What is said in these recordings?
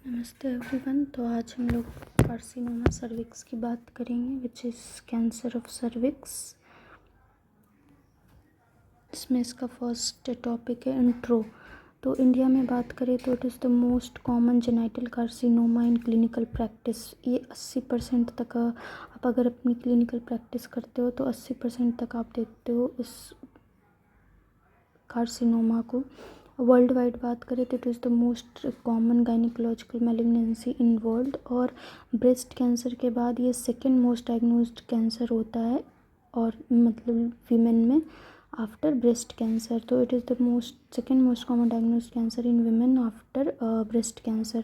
नमस्ते एवरीवन। तो आज हम लोग कार्सिनोमा सर्विक्स की बात करेंगे, which is cancer of cervix. इसमें इसका फर्स्ट टॉपिक है इंट्रो। तो इंडिया में बात करें तो it is the most common genital carcinoma in clinical practice. ये 80% तक आप अगर अपनी क्लिनिकल प्रैक्टिस करते हो तो 80% तक आप देखते हो इस कार्सिनोमा को। वर्ल्ड वाइड बात करें तो it is the most common gynaecological malignancy in world, और ब्रेस्ट कैंसर के बाद ये सेकेंड मोस्ट डायग्नोज्ड कैंसर होता है, और मतलब वीमेन में आफ्टर ब्रेस्ट कैंसर। तो it is the second most common diagnosed cancer in women after breast cancer.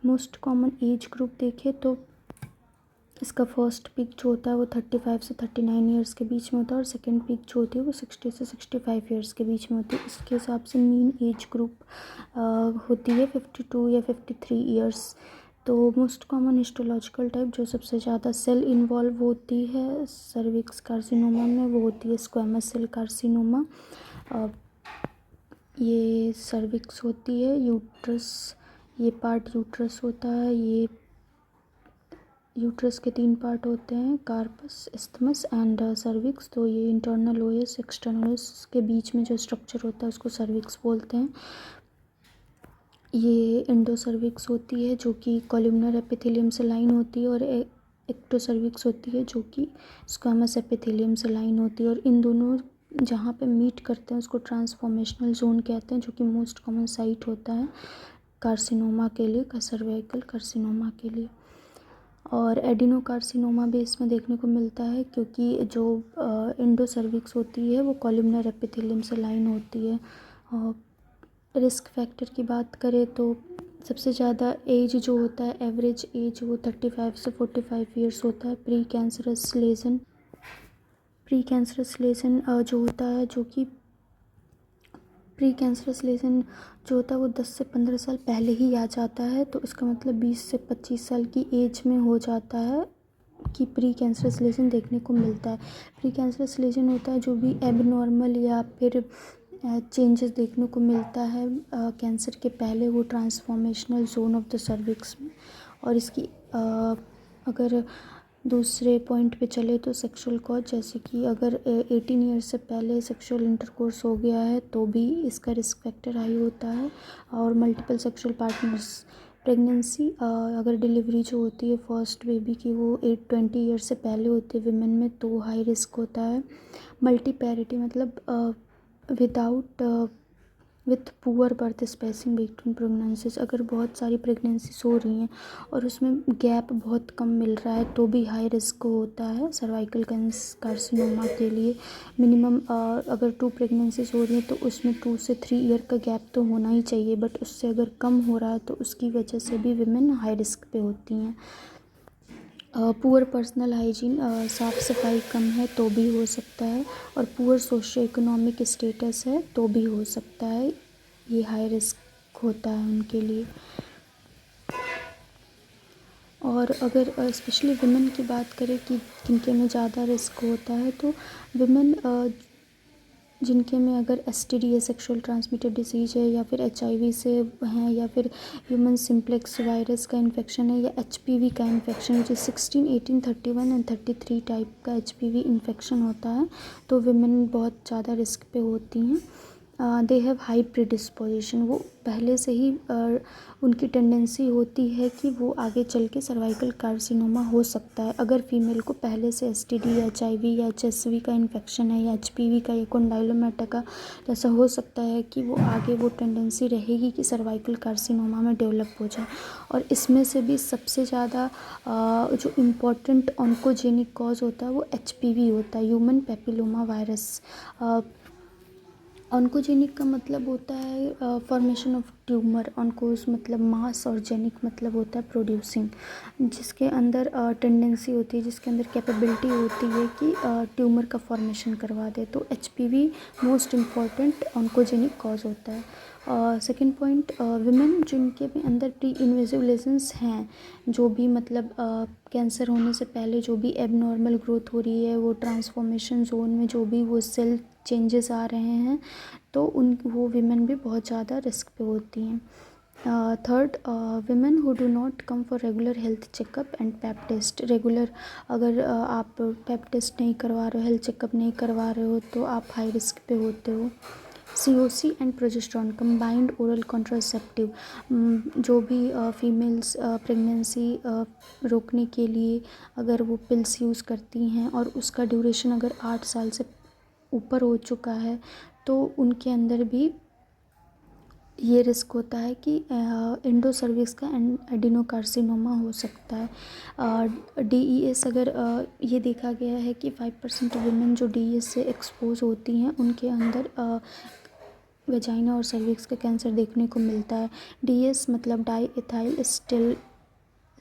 Most common age group देखें तो इसका फर्स्ट पीक जो होता है वो 35 से 39 ईयर्स के बीच में होता है, और सेकंड पीक जो होती है वो 60 से 65 ईयर्स के बीच में होती है। इसके हिसाब से मीन एज ग्रुप होती है 52 या 53 ईयर्स। तो मोस्ट कॉमन हिस्टोलॉजिकल टाइप जो सबसे ज़्यादा सेल इन्वॉल्व होती है सर्विक्स कार्सिनोमा में वो होती है स्क्वैमस सेल कार्सिनोमा। ये सर्विक्स होती है यूट्रस, ये पार्ट यूट्रस होता है। ये यूट्रस के 3 पार्ट होते हैं, कार्पस, इस्थमस एंड सर्विक्स। तो ये इंटरनल ओएस एक्सटर्नल ओएस के बीच में जो स्ट्रक्चर होता है उसको सर्विक्स बोलते हैं। ये इंडोसर्विक्स होती है जो कि कॉलमनर एपिथेलियम से लाइन होती है, और एक्टोसर्विक्स होती है जो कि स्क्वैमस एपिथेलियम से लाइन होती है। और इन दोनों जहाँ पे मीट करते हैं उसको ट्रांसफॉर्मेशनल जोन कहते हैं, जो कि मोस्ट कॉमन साइट होता है कार्सिनोमा के लिए, सर्वाइकल कार्सिनोमा के लिए। और एडिनोकार्सिनोमा भी इसमें देखने को मिलता है, क्योंकि जो इंडोसर्विक्स होती है वो कॉलमनर एपिथेलियम से लाइन होती है। रिस्क फैक्टर की बात करें तो सबसे ज़्यादा एज जो होता है, एवरेज एज वो 35 से 45 ईयर्स होता है। प्री कैंसरस लेजन जो होता है, जो कि प्री कैंसरस लेजन जो होता है वो 10 से 15 साल पहले ही आ जाता है। तो इसका मतलब 20 से 25 साल की एज में हो जाता है कि प्री कैंसरस लेजन देखने को मिलता है। प्री कैंसरस लेजन होता है जो भी एबनॉर्मल या फिर चेंजेस देखने को मिलता है कैंसर के पहले, वो transformational zone of the cervix में। और इसकी अगर दूसरे पॉइंट पे चले तो सेक्सुअल कॉज, जैसे कि अगर 18 ईयर्स से पहले सेक्सुअल इंटरकोर्स हो गया है तो भी इसका रिस्क फैक्टर हाई होता है। और मल्टीपल सेक्सुअल पार्टनर्स, प्रेगनेंसी, अगर डिलीवरी जो होती है फर्स्ट बेबी की वो 20 ईयर्स से पहले होती है विमेन में, तो हाई रिस्क होता है। मल्टीपैरिटी मतलब with poor birth spacing between pregnancies, अगर बहुत सारी प्रेगनेंसीज हो रही हैं और उसमें गैप बहुत कम मिल रहा है तो भी हाई रिस्क होता है सर्वाइकल कार्सिनोमा के लिए। मिनिमम अगर 2 प्रेगनेंसीज हो रही हैं तो उसमें 2 से 3 ईयर का गैप तो होना ही चाहिए, बट उससे अगर कम हो रहा है तो उसकी वजह से भी विमेन हाई रिस्क पे होती हैं। पुअर पर्सनल हाइजीन, साफ़ सफाई कम है तो भी हो सकता है, और पुअर सोशियो इकोनॉमिक स्टेटस है तो भी हो सकता है, ये हाई रिस्क होता है उनके लिए। और अगर स्पेशली विमेन की बात करें कि किनके में ज़्यादा रिस्क होता है, तो विमेन जिनके में अगर एसटीडी है, सेक्सुअल ट्रांसमिटेड डिसीज़ है, या फिर एचआईवी से हैं, या फिर ह्यूमन सिम्प्लेक्स वायरस का इन्फेक्शन है, या एचपीवी का इन्फेक्शन, जो 16, 18, 31 एंड 33 टाइप का एचपीवी इन्फेक्शन होता है, तो विमेन बहुत ज़्यादा रिस्क पे होती हैं। दे हैव हाई प्रीडिस्पोजिशन, वो पहले से ही उनकी टेंडेंसी होती है कि वो आगे चल के सर्वाइकल कार्सिनोमा हो सकता है। अगर फीमेल को पहले से एसटीडी या एचआईवी या एचएसवी का इन्फेक्शन है, या एचपीवी का या कोंडाइलोमेटा का, तो ऐसा हो सकता है कि वो आगे वो टेंडेंसी रहेगी कि सर्वाइकल कार्सिनोमा में डेवलप हो जाए। और इसमें से भी सबसे ज़्यादा जो इम्पोर्टेंट ऑन्कोजेनिक कॉज होता है वो एचपीवी होता है, ह्यूमन पैपिलोमा वायरस। ऑन्कोजेनिक का मतलब होता है फॉर्मेशन ऑफ ट्यूमर, ऑन्कोस मतलब मास, और जेनिक मतलब होता है प्रोड्यूसिंग, जिसके अंदर टेंडेंसी होती है, जिसके अंदर कैपेबिलिटी होती है कि ट्यूमर का फॉर्मेशन करवा दे। तो HPV most important oncogenic cause होता है। सेकेंड पॉइंट, विमेन जिनके भी अंदर प्री इन्वेजिव लेजन्स हैं, जो भी मतलब कैंसर होने से पहले जो भी एबनॉर्मल ग्रोथ हो रही है, वो ट्रांसफॉर्मेशन जोन में जो भी वो सेल चेंजेस आ रहे हैं, तो वो विमेन भी बहुत ज़्यादा रिस्क पे होती हैं। Third, women who do not come for regular health checkup and pap test. Regular अगर आप पैप टेस्ट नहीं करवा रहे हो, हेल्थ चेकअप नहीं करवा रहे हो, तो आप हाई रिस्क पे होते हो. COC and progesterone combined oral contraceptive, जो भी फीमेल्स प्रेगनेंसी रोकने के लिए अगर वो पिल्स यूज़ करती हैं और उसका ड्यूरेशन अगर 8 साल से ऊपर हो चुका है, तो उनके अंदर भी ये रिस्क होता है कि एंडोसर्विक्स का एडिनोकार्सिनोमा हो सकता है. DES, अगर ये देखा गया है कि 5% वुमेन जो DES से एक्सपोज होती हैं उनके अंदर वेजाइना और सर्विक्स का कैंसर देखने को मिलता है. DES मतलब डाई एथाइल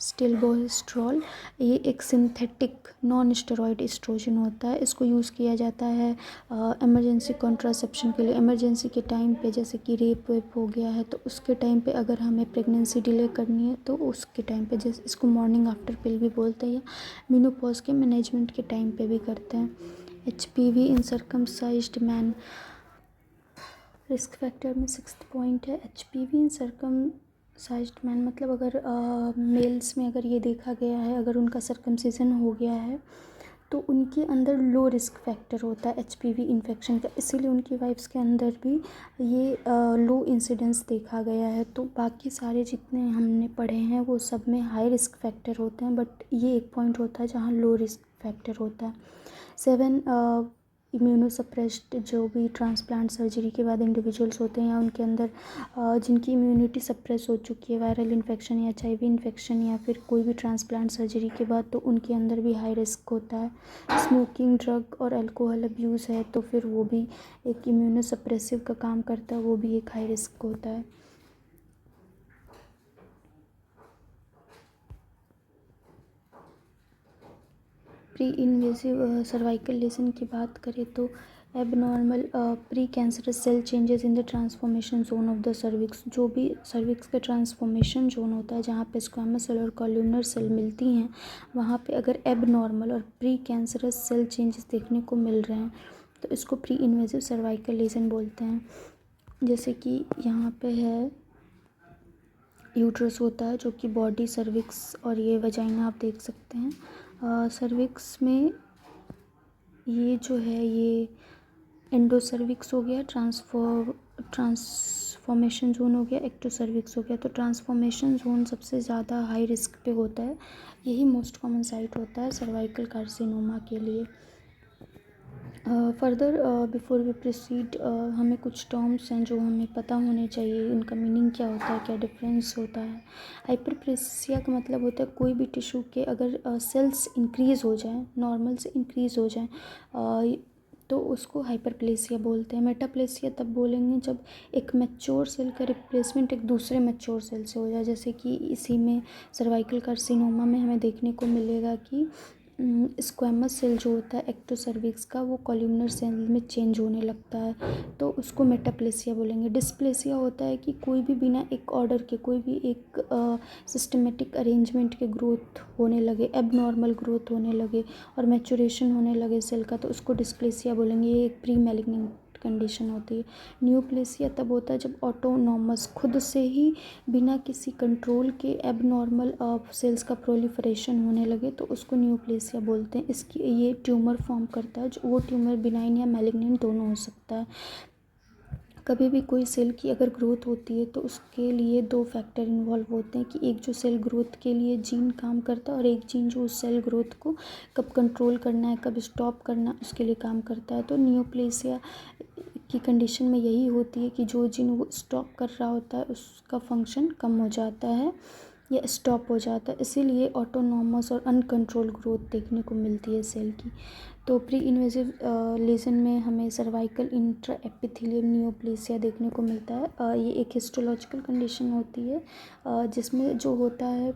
स्टिलबोस्ट्रॉल, ये एक सिंथेटिक नॉन स्टेरॉयड एस्ट्रोजन होता है. इसको यूज़ किया जाता है इमरजेंसी कॉन्ट्रासेप्शन के लिए. इमरजेंसी के टाइम पे, जैसे कि रेप वेप हो गया है, तो उसके टाइम पे अगर हमें प्रेगनेंसी डिले करनी है तो उसके टाइम पे, जैसे इसको मॉर्निंग आफ्टर पिल भी बोलते हैं, या मेनोपॉज के मैनेजमेंट के टाइम पे भी करते हैं. HPV इन सर्कमसाइज्ड मैन, रिस्क फैक्टर में 6th पॉइंट है. HPV इन सर्कमसाइज्ड मैन मतलब अगर मेल्स में अगर ये देखा गया है, अगर उनका सर्कमसिजन हो गया है तो उनके अंदर लो रिस्क फैक्टर होता है HPV इन्फेक्शन का, इसीलिए उनकी वाइफ्स के अंदर भी ये लो इंसिडेंस देखा गया है. तो बाकी सारे जितने हमने पढ़े हैं वो सब में हाई रिस्क फैक्टर होते हैं, बट ये एक पॉइंट होता है जहाँ लो रिस्क फैक्टर होता है. 7, इम्यूनोसप्रेस्ड, जो भी ट्रांसप्लांट सर्जरी के बाद इंडिविजुअल्स होते हैं या उनके अंदर जिनकी इम्यूनिटी सप्रेस हो चुकी है वायरल इन्फेक्शन या HIV इन्फेक्शन या फिर कोई भी ट्रांसप्लांट सर्जरी के बाद, तो उनके अंदर भी हाई रिस्क होता है. स्मोकिंग, ड्रग और अल्कोहल अब्यूज़ है तो फिर वो भी एक इम्यूनोसप्रेसिव का काम करता है, वो भी एक हाई रिस्क होता है. प्री इन्वेसिव सर्वाइकल लेसन की बात करें तो abnormal pre cancerous cell changes in the transformation zone of the cervix, जो भी सर्विक्स का ट्रांसफॉर्मेशन जोन होता है जहाँ पे स्क्वामस सेल और कॉल्यूमनर सेल मिलती हैं, वहाँ पे अगर एबनॉर्मल और प्री कैंसरस सेल चेंजेस देखने को मिल रहे हैं तो इसको प्री इन्वेसिव सर्वाइकल लेसन बोलते हैं. जैसे कि यहाँ पे है यूट्रस होता है जो कि बॉडी, सर्विक्स और ये वजाइना आप देख सकते हैं. सर्विक्स में ये जो है ये एंडोसर्विक्स हो गया, ट्रांसफॉर्मेशन जोन हो गया, एक्टोसर्विक्स हो गया. तो ट्रांसफॉर्मेशन जोन सबसे ज़्यादा हाई रिस्क पे होता है, यही मोस्ट कॉमन साइट होता है सर्वाइकल कार्सिनोमा के लिए. फर्दर बिफोर वी प्रोसीड, हमें कुछ टर्म्स हैं जो हमें पता होने चाहिए, उनका मीनिंग क्या होता है, क्या डिफरेंस होता है. हाइपरप्लेसिया का मतलब होता है कोई भी टिश्यू के अगर सेल्स इंक्रीज़ हो जाएं, नॉर्मल से इंक्रीज़ हो जाएं, तो उसको हाइपरप्लेसिया बोलते हैं. मेटाप्लेसिया तब बोलेंगे जब एक मैच्योर सेल का रिप्लेसमेंट एक दूसरे मैच्योर सेल से हो जाए, जैसे कि इसी में सर्वाइकल कार्सिनोमा में हमें देखने को मिलेगा कि स्क्वैमस सेल जो होता है एक्टोसर्विक्स का, वो कॉल्यूमनर सेल में चेंज होने लगता है, तो उसको मेटाप्लेसिया बोलेंगे. डिस्प्लेसिया होता है कि कोई भी बिना एक ऑर्डर के, कोई भी एक सिस्टमेटिक अरेंजमेंट के ग्रोथ होने लगे, एबनॉर्मल ग्रोथ होने लगे और मैचुरेशन होने लगे सेल का, तो उसको डिस्प्लेसिया बोलेंगे. ये एक प्री मैलिग्नेंट कंडीशन होती है. न्यूप्लेसिया तब होता है जब ऑटोनॉमस, खुद से ही बिना किसी कंट्रोल के एबनॉर्मल सेल्स का प्रोलिफरेशन होने लगे, तो उसको न्यूप्लेसिया बोलते हैं. इसकी ये ट्यूमर फॉर्म करता है, जो वो ट्यूमर बिनाइन या मैलिग्नेंट दोनों हो सकता है. कभी भी कोई सेल की अगर ग्रोथ होती है तो उसके लिए 2 फैक्टर इन्वॉल्व होते हैं, कि एक जो सेल ग्रोथ के लिए जीन काम करता है और एक जीन जो उस सेल ग्रोथ को कब कंट्रोल करना है, कब स्टॉप करना है, उसके लिए काम करता है. तो न्यूप्लेसिया की कंडीशन में यही होती है कि जो जीन वो स्टॉप कर रहा होता है उसका फंक्शन कम हो जाता है या स्टॉप हो जाता है, इसीलिए ऑटोनॉमस और अनकंट्रोल ग्रोथ देखने को मिलती है सेल की. तो प्री इन्वेसिव लेसन में हमें सर्वाइकल इंट्रा एपिथेलियम न्यूप्लेसिया देखने को मिलता है. ये एक हिस्टोलॉजिकल कंडीशन होती है जिसमें जो होता है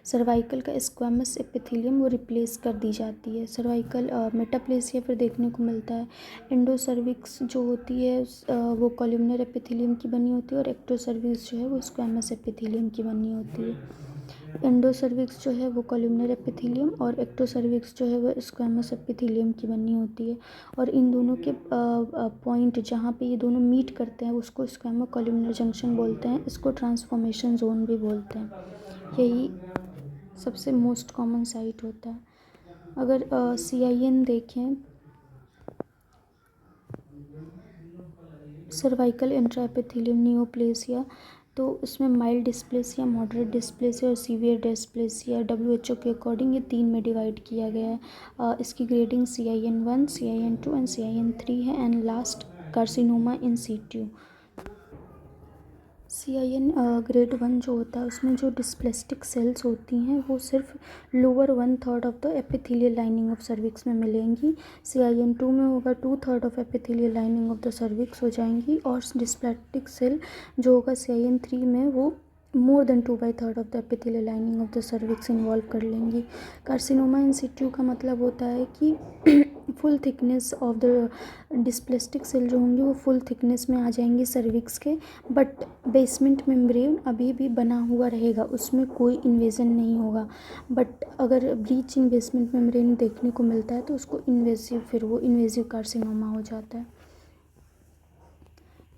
सर्वाइकल का स्क्वैमस एपिथेलियम वो रिप्लेस कर दी जाती है. सर्वाइकल मेटाप्लेसिया फिर देखने को मिलता है. एंडोसर्विक्स जो होती है वो कॉल्यूमनर एपिथेलियम की बनी होती है और एक्टोसर्विक्स जो है वो स्क्वैमस एपिथेलियम की बनी होती है. एंडोसर्विक्स जो है वो कॉलमनर एपिथेलियम और एक्टोसर्विक्स जो है वो स्क्वैमस एपिथेलियम की बनी होती है। और इन दोनों के पॉइंट जहाँ पे ये दोनों मीट करते हैं उसको स्क्वैमो कॉलमनर जंक्शन बोलते हैं। इसको ट्रांसफॉर्मेशन जोन भी बोलते हैं। यही सबसे मोस्ट कॉमन साइट होता है। अगर CIN देखें, सर्वाइकल इंट्राएपिथेलियम नियोप्लेसिया, तो उसमें माइल्ड डिस्प्लेसिया, मॉडरेट डिस्प्लेसिया और सीवियर डिस्प्लेसिया WHO के अकॉर्डिंग ये 3 में डिवाइड किया गया है। इसकी grading CIN1, CIN2 and CIN3 है। And last carcinoma in situ. CIN grade 1 जो होता है उसमें जो डिस्प्लेस्टिक सेल्स होती हैं वो सिर्फ lower 1/3 of the epithelial lining of cervix में मिलेंगी। CIN2 में होगा 2/3 of epithelial lining of the cervix हो जाएंगी। और डिस्प्लेस्टिक सेल जो होगा CIN3 में वो more than 2/3 of the epithelial lining of the cervix involve कर लेंगी। कार्सिनोमा इन सिटू का मतलब होता है कि full thickness of the dysplastic cell जो होंगी वो फुल थिकनेस में आ जाएंगी सर्विक्स के, बट बेसमेंट मेम्ब्रेन अभी भी बना हुआ रहेगा, उसमें कोई इन्वेजन नहीं होगा। बट अगर ब्रीच इन बेसमेंट मेम्ब्रेन देखने को मिलता है तो उसको इन्वेसिव, फिर वो इन्वेसिव कार्सिनोमा हो जाता है।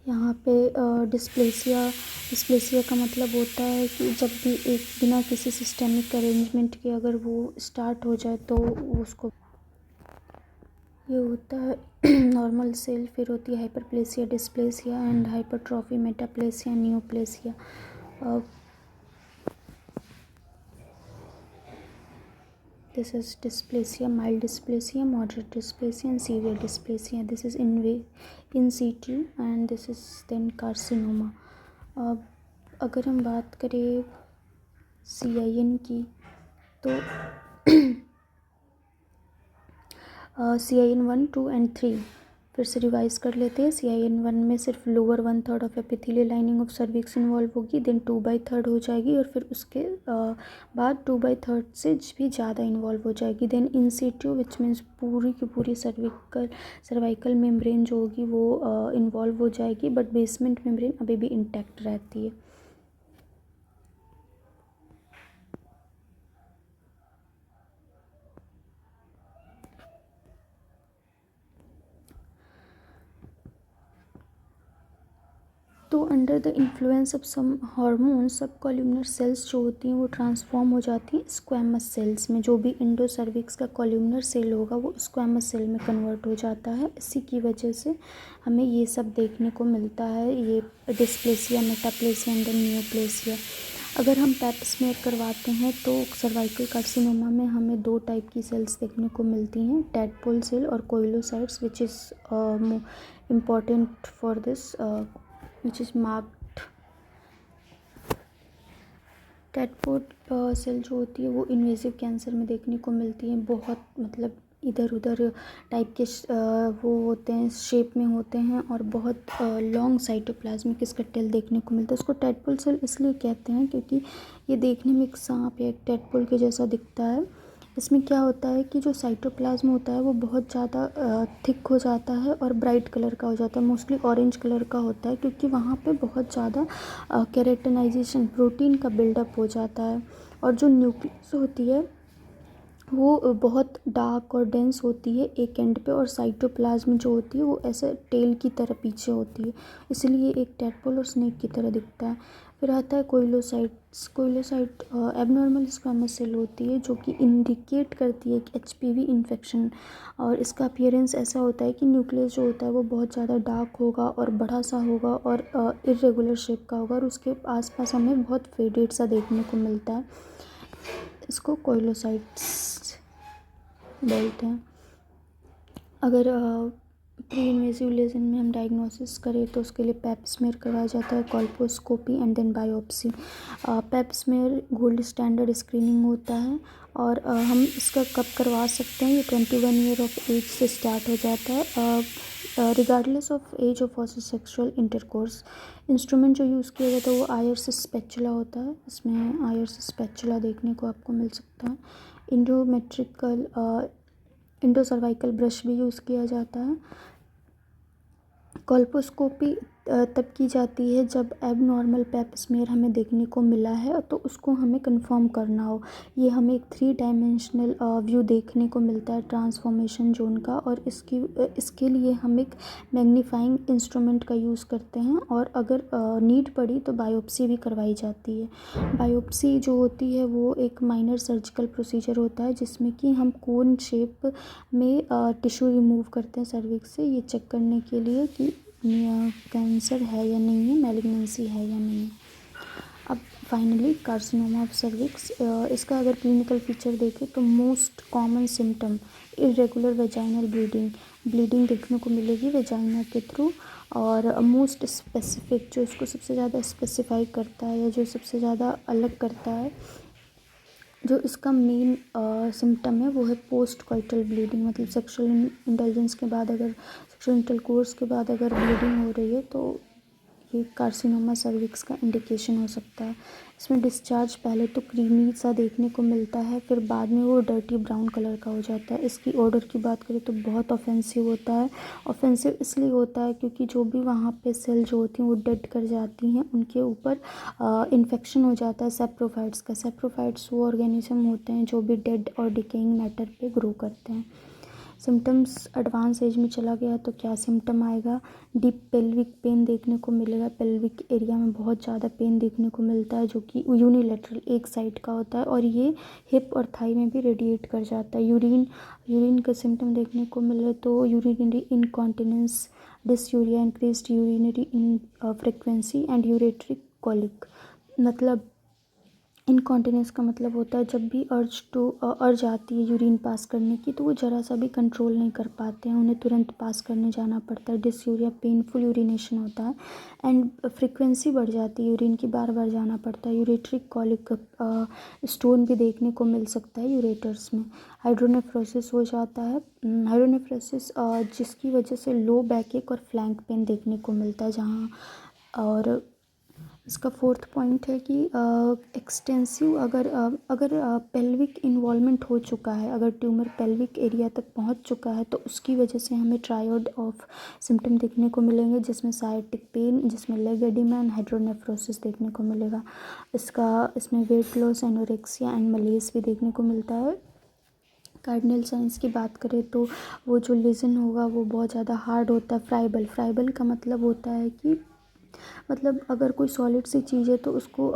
यहाँ पे डिस्प्लेसिया का मतलब होता है कि जब भी एक बिना किसी सिस्टेमिक अरेंजमेंट के अगर वो स्टार्ट हो जाए तो उसको ये होता है नॉर्मल सेल, फिर होती है hyperplasia, dysplasia and hypertrophy, metaplasia, neoplasia. This is dysplasia, mild dysplasia, moderate dysplasia and severe dysplasia. This is in situ and this is then carcinoma. अब अगर हम बात करें CIN की तो CIN1, 2 एंड 3 फिर से रिवाइज कर लेते हैं। CIN1 में सिर्फ lower 1/3 of epithelial lining of cervix involve होगी, देन 2/3 हो जाएगी और फिर उसके बाद 2/3 से भी ज़्यादा इन्वॉल्व हो जाएगी। Then in Situ which means पूरी की पूरी सर्वाइकल मेम्ब्रेन जो होगी वो इन्वॉल्व हो जाएगी, बट बेसमेंट मेम्ब्रेन अभी भी इंटैक्ट रहती है। तो under the influence of some hormone sub columnar cells जो होती हैं वो ट्रांसफॉर्म हो जाती हैं स्क्वैमस सेल्स में। जो भी इंडोसर्विक्स का कॉल्यूमनर सेल होगा वो स्क्वैमस सेल में कन्वर्ट हो जाता है। इसी की वजह से हमें ये सब देखने को मिलता है, ये डिस्प्लेसिया, मेटाप्लेसिया एंड नियोप्लेसिया। अगर हम पैप स्मेयर करवाते हैं तो सर्वाइकल कार्सिनोमा में हमें 2 टाइप की सेल्स देखने को मिलती हैं, टैडपोल सेल और koilocytes, which is important for this which is marked। Tadpole cell जो होती है वो इन्वेसिव कैंसर में देखने को मिलती है। बहुत मतलब इधर उधर टाइप के वो होते हैं, शेप में होते हैं और बहुत लॉन्ग साइटोप्लाज्मिक स्कैटेल देखने को मिलता है। उसको टैडपोल सेल इसलिए कहते हैं क्योंकि ये देखने में एक सांप या एक टैडपोल के जैसा दिखता है। इसमें क्या होता है कि जो साइटोप्लाज्म होता है वो बहुत ज़्यादा थिक हो जाता है और ब्राइट कलर का हो जाता है, मोस्टली ऑरेंज कलर का होता है, क्योंकि वहाँ पे बहुत ज़्यादा केराटिनाइजेशन, प्रोटीन का बिल्डअप हो जाता है। और जो न्यूक्लियस होती है वो बहुत डार्क और डेंस होती है एक एंड पे, और साइटोप्लाज्म जो होती है वो ऐसे टेल की तरह पीछे होती है, इसलिए एक टैडपोल और स्नेक की तरह दिखता है। फिर आता है कोइलोसाइट्स। कोइलोसाइट एबनॉर्मल स्क्वैमस सेल होती है जो कि इंडिकेट करती है कि HPV इन्फेक्शन, और इसका अपीयरेंस ऐसा होता है कि न्यूक्लियस जो होता है वो बहुत ज़्यादा डार्क होगा और बड़ा सा होगा और इर्रेगुलर शेप का होगा, और उसके आसपास हमें बहुत फेडेड सा देखने को मिलता है। इसको कोइलोसाइट्स बोलते हैं। अगर प्री इन्वेसिव लेजन में हम डायग्नोसिस करें तो उसके लिए पैप स्मेयर करवाया जाता है, colposcopy and then biopsy. Pap smear gold standard screening होता है और हम इसका कब करवा सकते हैं, ये 21 ईयर ऑफ एज से स्टार्ट हो जाता है, regardless of age of sexual intercourse. Instrument जो यूज़ किया जाता है वो आयर्स स्पेचुला होता है, इसमें आयर्स स्पेचुला देखने को आपको मिल सकता है। इंडोसर्वाइकल ब्रश भी यूज़ किया जाता है। कॉल्पोस्कोपी तब की जाती है जब एबनॉर्मल पैप स्मेयर हमें देखने को मिला है तो उसको हमें कंफर्म करना हो। ये हमें एक 3 डायमेंशनल व्यू देखने को मिलता है ट्रांसफॉर्मेशन जोन का, और इसके लिए हम एक मैग्नीफाइंग इंस्ट्रूमेंट का यूज़ करते हैं, और अगर नीड पड़ी तो बायोप्सी भी करवाई जाती है। बायोप्सी जो होती है वो एक माइनर सर्जिकल प्रोसीजर होता है जिसमें कि हम कोन शेप में टिश्यू रिमूव करते हैं सर्विक्स से, ये चेक करने के लिए कि कैंसर है या नहीं है, मैलिग्नेंसी है या नहीं है। अब फाइनली कार्सिनोमा ऑफ सर्विक्स, इसका अगर क्लिनिकल फीचर देखें तो most common symptom irregular vaginal bleeding देखने को मिलेगी वेजाइना के थ्रू, और मोस्ट स्पेसिफिक जो इसको सबसे ज़्यादा स्पेसिफाई करता है या जो सबसे ज़्यादा अलग करता है, जो इसका मेन सिम्टम है वो है पोस्ट कॉइटल ब्लीडिंग। मतलब सेक्सुअल इंटरकोर्स के बाद अगर ब्लीडिंग हो रही है तो ये कार्सिनोमा सर्विक्स का इंडिकेशन हो सकता है। इसमें डिस्चार्ज पहले तो क्रीमी सा देखने को मिलता है, फिर बाद में वो डर्टी ब्राउन कलर का हो जाता है। इसकी ऑर्डर की बात करें तो बहुत ऑफेंसिव होता है। ऑफेंसिव इसलिए होता है क्योंकि जो भी वहाँ पे सेल जो होती हैं वो डेड कर जाती हैं, उनके ऊपर इन्फेक्शन हो जाता है सेप्रोफाइट्स का। सेप्रोफाइट्स वो ऑर्गेनिज्म होते हैं जो भी डेड और डिकेइंग मैटर पे ग्रो करते हैं। सिम्टम्स एडवांस एज में चला गया तो क्या सिम्टम आएगा, डीप पेल्विक पेन देखने को मिलेगा। पेल्विक एरिया में बहुत ज़्यादा पेन देखने को मिलता है जो कि यूनिलेटरल एक साइड का होता है, और ये हिप और थाई में भी रेडिएट कर जाता है। यूरिन का सिम्टम देखने को मिले तो urinary incontinence, dysuria, increased urinary in frequency and ureteric colic. मतलब इनकॉन्टिनेंस का मतलब होता है जब भी अर्ज आती है यूरिन पास करने की तो वो ज़रा सा भी कंट्रोल नहीं कर पाते हैं, उन्हें तुरंत पास करने जाना पड़ता है। डिसयूरिया पेनफुल यूरिनेशन होता है, एंड फ्रीक्वेंसी बढ़ जाती है, यूरिन की बार बार जाना पड़ता है। यूरेटरी कॉलिक, स्टोन भी देखने को मिल सकता है यूरेटर्स में। हाइड्रोनेफ्रोसिस हो जाता है। हाइड्रोनेफ्रोसिस जिसकी वजह से लो बैक एक और फ्लैंक पेन देखने को मिलता है जहाँ। और इसका फोर्थ पॉइंट है कि एक्सटेंसिव अगर पेल्विक इन्वॉल्वमेंट हो चुका है, अगर ट्यूमर पेल्विक एरिया तक पहुंच चुका है तो उसकी वजह से हमें ट्रायड ऑफ सिम्टम देखने को मिलेंगे, जिसमें साइटिक पेन, जिसमें लेग एडिमा एंड हाइड्रोनेफ्रोसिस देखने को मिलेगा। इसमें वेट लॉस, एनोरेक्सिया एंड मलेज भी देखने को मिलता है। कार्डिनल साइंस की बात करें तो वो जो लीजन होगा वो बहुत ज़्यादा हार्ड होता है। फ्राइबल का मतलब होता है कि मतलब अगर कोई सॉलिड सी चीज़ है तो उसको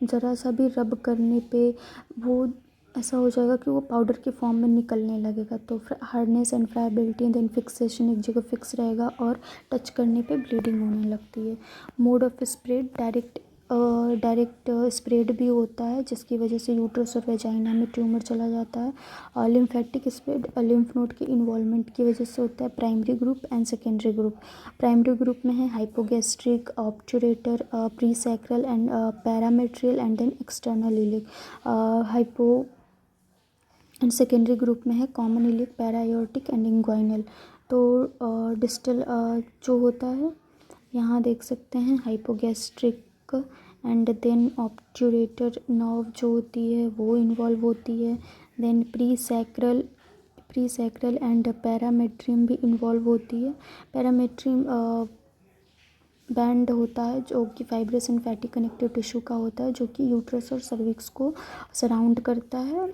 ज़रा सा भी रब करने पे वो ऐसा हो जाएगा कि वो पाउडर के फॉर्म में निकलने लगेगा। तो hardness and friability, then fixation, एक जगह फिक्स रहेगा और टच करने पे ब्लीडिंग होने लगती है। Mode of spread direct spread भी होता है जिसकी वजह से यूट्रस और वेजाइना में ट्यूमर चला जाता है। लिम्फेटिक स्प्रेड लिम्फ नोड के इन्वॉल्वमेंट की वजह से होता है। Primary group and secondary group. Primary group में है hypogastric, obturator, pre sacral and parametrial and then external iliac. Hypo and secondary group में है common iliac, para aortic and inguinal. तो डिस्टल जो होता है यहाँ देख सकते हैं hypogastric and then obturator nerve जो होती है वो इन्वॉल्व होती है। देन प्री सैक्रल एंड पैरामेट्रियम भी इन्वॉल्व होती है। पैरामेट्रियम बैंड होता है जो कि fibrous and fatty connective tissue का होता है जो कि यूट्रस और सर्विक्स को सराउंड करता है।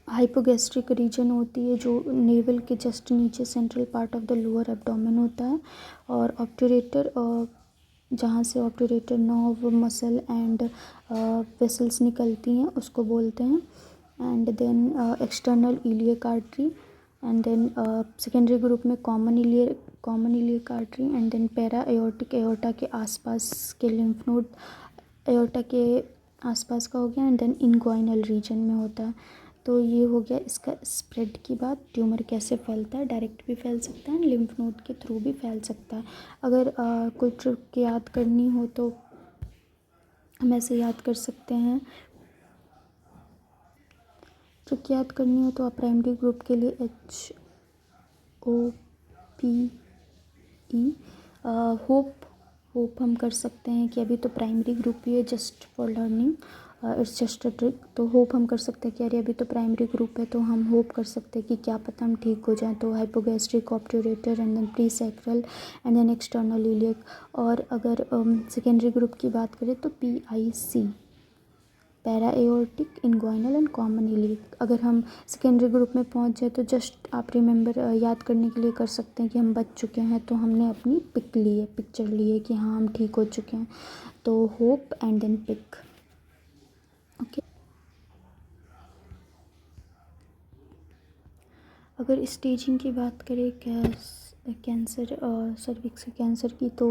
हाइपोगैस्ट्रिक रीजन होती है जो नेवल के जस्ट नीचे central part of the lower abdomen होता है। और ऑब्टुरेटर जहाँ से obturator nerve, muscle and vessels निकलती हैं उसको बोलते हैं। And then external iliac artery, and then secondary group में common iliac artery, and then para aortic, aorta के आसपास के लिम्फ नोड एओर्टा के आसपास का हो गया, एंड देन इंग्वाइनल रीजन में होता है। तो ये हो गया इसका स्प्रेड की बात। ट्यूमर कैसे फैलता है, डायरेक्ट भी फैल सकता है, लिम्फ नोड के थ्रू भी फैल सकता है। अगर कोई ट्रिक याद करनी हो तो हम ऐसे याद कर सकते हैं। ट्रिक याद करनी हो तो आप प्राइमरी ग्रुप के लिए HOPE होप हम कर सकते हैं कि अभी तो प्राइमरी ग्रुप ही है just for learning. It's just a trick. तो होप हम कर सकते हैं कि अरे अभी तो प्राइमरी ग्रुप है, तो हम होप कर सकते हैं कि क्या पता हम ठीक हो जाएं। तो hypogastric, obturator and then pre sacral and then external iliac. और अगर सेकेंडरी ग्रुप की बात करें तो PIC, para aortic, inguinal and common iliac. अगर हम सेकेंडरी ग्रुप में पहुंच जाए तो जस्ट आप रिमेंबर याद करने के लिए कर सकते हैं कि हम बच चुके हैं, तो हमने अपनी पिक ली है, पिक्चर ली है कि हाँ हम ठीक हो चुके हैं। तो HOPE and then PIC. Okay, अगर स्टेजिंग की बात करें कैंसर, सर्विक्स कैंसर की, तो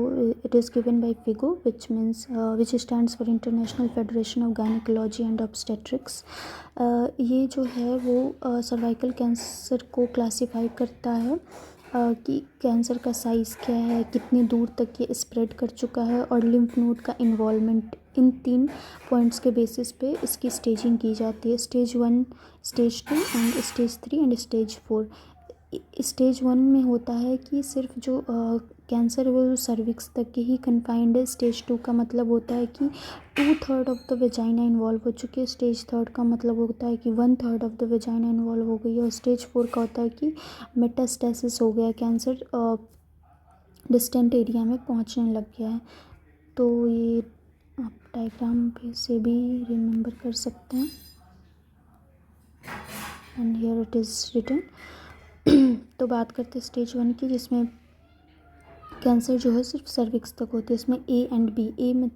it is given by FIGO which stands for International Federation of Gynaecology and Obstetrics. ये जो है वो सर्वाइकल कैंसर को क्लासीफाई करता है कि कैंसर का साइज़ क्या है, कितनी दूर तक ये स्प्रेड कर चुका है और लिम्फ नोड का इन्वॉल्वमेंट। इन 3 पॉइंट्स के बेसिस पे इसकी स्टेजिंग की जाती है, stage 1, stage 2 and stage 3 and stage 4। Stage 1 में होता है कि सिर्फ जो कैंसर है वो सर्विक्स तक के ही कन्फाइंड है। स्टेज 2 का मतलब होता है कि 2/3 ऑफ द वेजाइना इन्वॉल्व हो चुकी है। स्टेज 3 का मतलब होता है कि 1/3 ऑफ द वेजाइना इन्वॉल्व हो गई है। और स्टेज 4 का होता है कि मेटास्टेसिस हो गया, कैंसर डिस्टेंट एरिया में पहुंचने लग गया है। तो ये आप डायग्राम पे से भी रिमेंबर कर सकते हैं। And here it is written. तो बात करते हैं स्टेज 1 की, जिसमें कैंसर जो है सिर्फ सर्विक्स तक होती है। इसमें A एंड B। ए में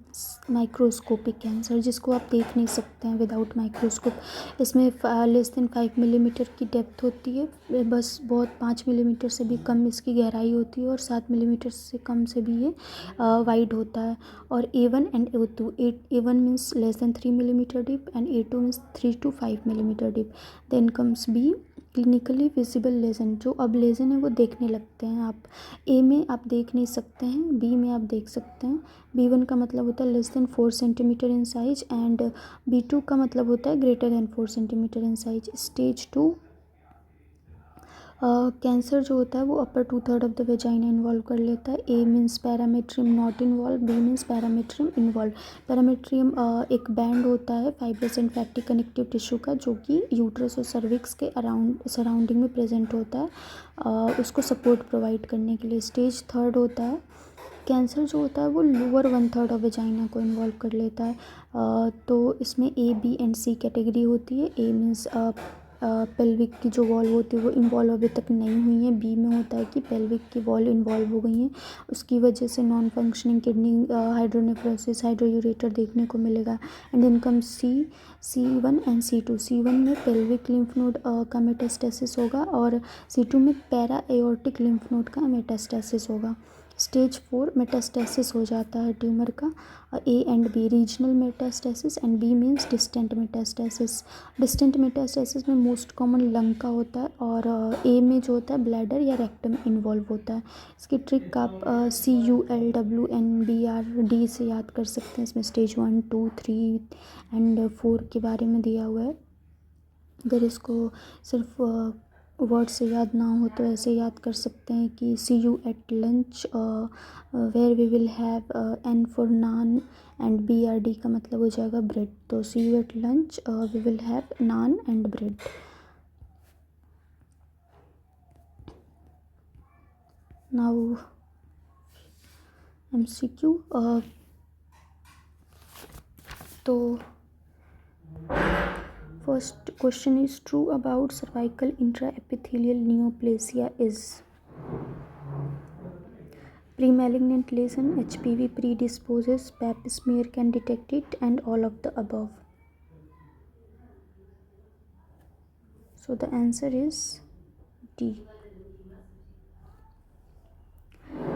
माइक्रोस्कोपिक कैंसर, जिसको आप देख नहीं सकते हैं विदाउट माइक्रोस्कोप। इसमें लेस देन 5 मिलीमीटर की डेप्थ होती है, बस बहुत 5 मिलीमीटर से भी कम इसकी गहराई होती है, और 7 मिलीमीटर से कम से भी ये वाइड होता है। और A1 and A2, A1 means less than 3 millimetre deep and A2 means 3 to 5 millimetre deep. Then comes B, clinically visible lesion. जो अब लेजन है वो देखने लगते हैं आप। ए में आप देख नहीं सकते हैं, बी में आप देख सकते हैं। B1 का मतलब होता है less than 4 centimetre in size and B2 का मतलब होता है greater than 4 centimetre in size. Stage 2 cancer जो होता है वो upper 2/3 of the vagina involve कर लेता है। A means parametrium not involve, B means parametrium involve. Parametrium एक बैंड होता है fibrous and fatty connective tissue का, जो कि यूट्रस और सर्विक्स के सराउंडिंग में प्रेजेंट होता है उसको सपोर्ट प्रोवाइड करने के लिए। स्टेज 3 होता है कैंसर जो होता है वो लोअर 1/3 ऑफ वेजाइना को इन्वॉल्व कर लेता है। तो इसमें A, B and C category होती है। ए मीन्स पेल्विक की जो वॉल होती है वो इन्वॉल्व अभी तक नहीं हुई है। बी में होता है कि पेल्विक की वॉल इन्वॉल्व हो गई हैं, उसकी वजह से नॉन फंक्शनिंग किडनी, हाइड्रोनेफ्रोसिस, हाइड्रोयूरेटर देखने को मिलेगा। And then come C1 and C2। C1 में पेल्विक लिम्फ नोड का मेटास्टेसिस होगा और C2 में पैरा एओर्टिक लिम्फ नोड का मेटास्टेसिस होगा। स्टेज 4 मेटास्टेसिस हो जाता है ट्यूमर का। A and B, regional metastasis and B means distant metastasis. Distant metastasis में मोस्ट कॉमन लंग का होता है और A में जो होता है ब्लैडर या रेक्टम इन्वॉल्व होता है। इसकी ट्रिक आप CULWNBRD से याद कर सकते हैं। इसमें स्टेज 1, 2, 3 एंड 4 के बारे में दिया हुआ है। अगर इसको सिर्फ वर्ड से याद ना हो तो ऐसे याद कर सकते हैं कि see you at lunch, where we will have N for naan and BRD का मतलब हो जाएगा ब्रेड। तो see you at lunch, we will have naan and bread. Now MCQ। तो first question is true about cervical intraepithelial neoplasia is pre-malignant lesion, HPV predisposes, pap smear can detect it, and all of the above. So the answer is D.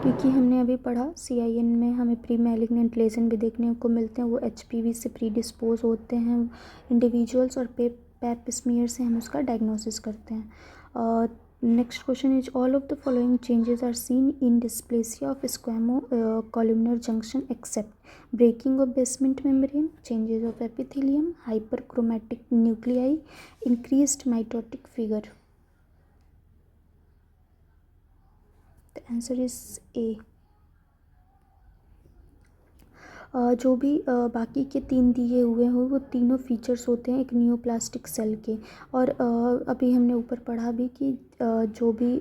क्योंकि हमने अभी पढ़ा CIN में हमें pre malignant lesion भी देखने को मिलते हैं, वो HPV से प्रीडिस्पोज होते हैं इंडिविजुअल्स, और पैप स्मीयर से हम उसका डायग्नोसिस करते हैं। Next question is all of the following changes are seen in dysplasia of squamo columnar junction except breaking of basement membrane, changes of epithelium, hyperchromatic nuclei, increased mitotic figure. The answer is A. जो भी बाकी के 3 दिए हुए हैं वो तीनों features होते हैं एक नियोप्लास्टिक सेल के। और अभी हमने ऊपर पढ़ा भी कि जो भी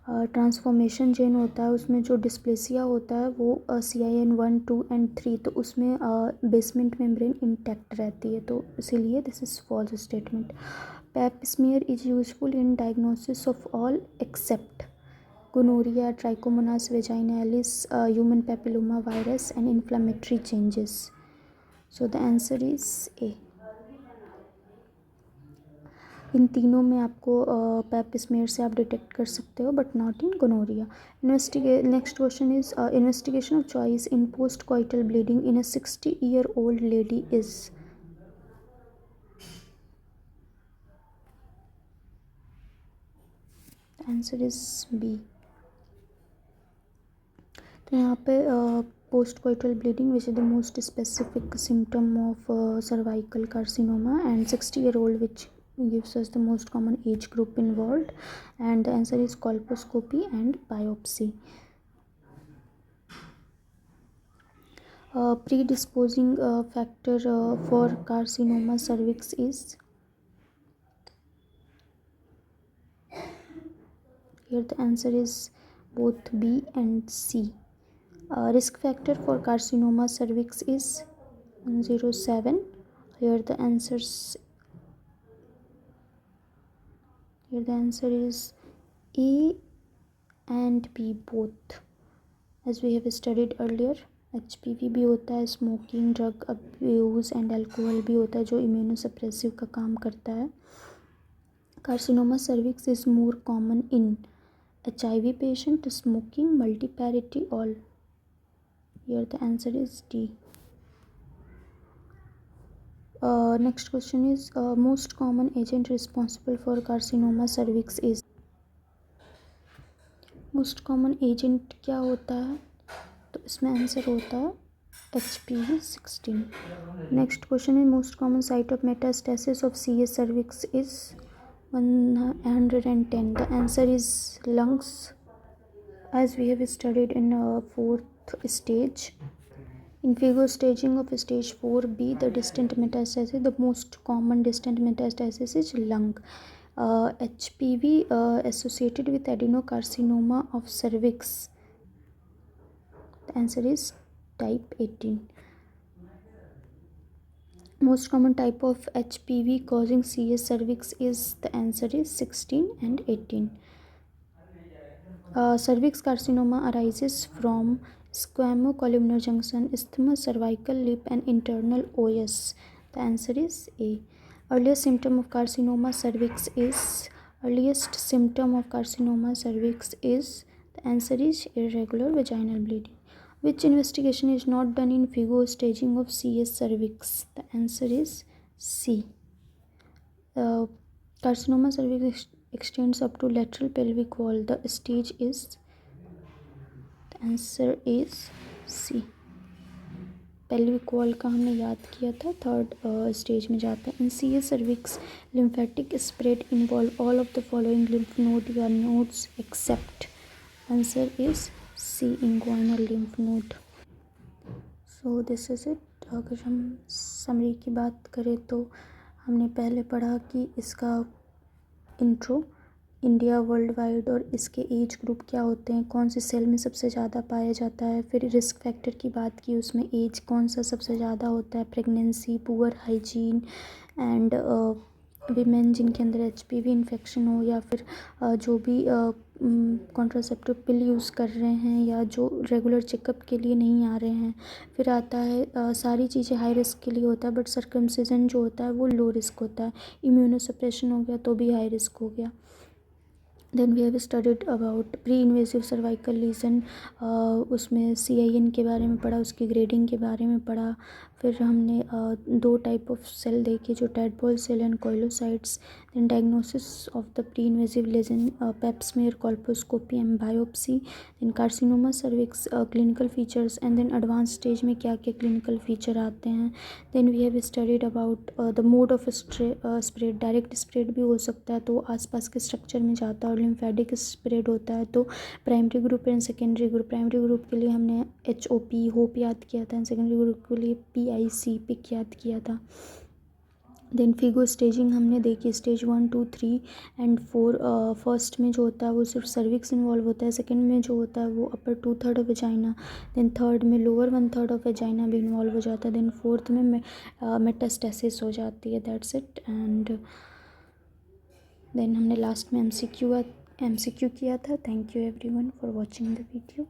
ट्रांसफॉर्मेशन जीन होता है उसमें जो डिस्प्लेसिया होता है वो CIN 1, 2 एंड 3, तो उसमें बेसमेंट मेम्ब्रेन इंटैक्ट रहती है, तो इसीलिए this is false statement. Pap smear is useful in diagnosis of all except gonorrhea, trichomonas vaginalis, human papilloma virus and inflammatory changes. So the answer is A. इन तीनों में आपको pipe smear से आप detect कर सकते हो but not in gonorrhoea. Next question is investigation of choice in post coital bleeding in a 60-year-old lady is. Answer is B. तो यहाँ पे post coital bleeding which is the most specific symptom of cervical carcinoma and 60-year-old which gives us the most common age group involved, and the answer is colposcopy and biopsy. Predisposing factor for carcinoma cervix is, here the answer is both B and C. Risk factor for carcinoma cervix is 107. Here the answer is A and B both, as we have studied earlier. HPV भी होता है, smoking, drug abuse and alcohol भी होता है जो immunosuppressive का काम करता है। Carcinoma cervix is more common in HIV patient, smoking, multiparity, all. Here the answer is D. Next question is most common agent responsible for carcinoma cervix is। Most common agent क्या होता है, तो इसमें answer होता है HPV-16। Next question is most common site of metastasis of CS cervix is 110. The answer is lungs, as we have studied in 4th stage. In FIGO staging of stage 4B, the distant metastasis, the most common distant metastasis is lung. HPV associated with adenocarcinoma of cervix. The answer is type 18. Most common type of HPV causing CS cervix is, the answer is 16 and 18. Cervix carcinoma arises from squamocolumnar junction, isthmus, cervical lip and internal OS. The answer is A. Earliest symptom of carcinoma cervix is, the answer is irregular vaginal bleeding. Which investigation is not done in FIGO staging of CS cervix? The answer is C. Carcinoma cervix extends up to lateral pelvic wall. The stage is, the answer is C. Pelvic wall का हमने याद किया था, 3rd stage में जाता है। इन CS cervix lymphatic spread involve all of the following lymph node या nodes except, answer is C, inguinal lymph node. So this is it. अगर हम समरी की बात करें तो हमने पहले पढ़ा कि इसका इंट्रो, इंडिया, वर्ल्ड वाइड और इसके एज ग्रुप क्या होते हैं, कौन से सेल में सबसे ज़्यादा पाया जाता है। फिर रिस्क फैक्टर की बात की, उसमें एज कौन सा सबसे ज़्यादा होता है, pregnancy, poor hygiene and women जिनके अंदर HPV इन्फेक्शन हो या फिर जो भी कॉन्ट्रासेप्टिव पिल यूज़ कर रहे हैं या जो रेगुलर चेकअप के लिए नहीं आ रहे हैं। फिर आता है सारी चीज़ें हाई रिस्क के लिए होता है बट सर्कमसिजन जो होता है वो लो रिस्क होता है। इम्यूनोसप्रेशन हो गया तो भी हाई रिस्क हो गया। Then we have studied about pre invasive cervical lesion, उसमें CIN के बारे में पढ़ा, उसकी ग्रेडिंग के बारे में पढ़ा। फिर हमने 2 टाइप ऑफ सेल देखे जो tadpole cell and koilocytes. Then diagnosis of the pre invasive lesion, pap smear, colposcopy and biopsy. Then carcinoma cervix clinical features and then advance stage में क्या क्या क्लिनिकल फीचर आते हैं। Then we have studied about the mode of spread, direct spread भी हो सकता है तो आसपास के स्ट्रक्चर में जाता है और लिम्फेटिक स्प्रेड होता है। तो primary group and secondary group, primary group के लिए हमने HOP होप याद किया था, एंड सेकेंडरी ग्रुप के लिए PIC पिक याद किया था। देन फिगो स्टेजिंग हमने देखी, स्टेज 1 2 3 एंड 4। फर्स्ट में जो होता है वो सिर्फ सर्विक्स इन्वॉल्व होता है, सेकंड में जो होता है वो upper 2/3 of vagina, then third में लोअर 1/3 ऑफ वेजाइना भी इन्वॉल्व हो जाता है, देन फोर्थ में मेटास्टेसिस हो जाती है। That's it. एंड देन हमने लास्ट में MCQ किया था। Thank you everyone for watching the video.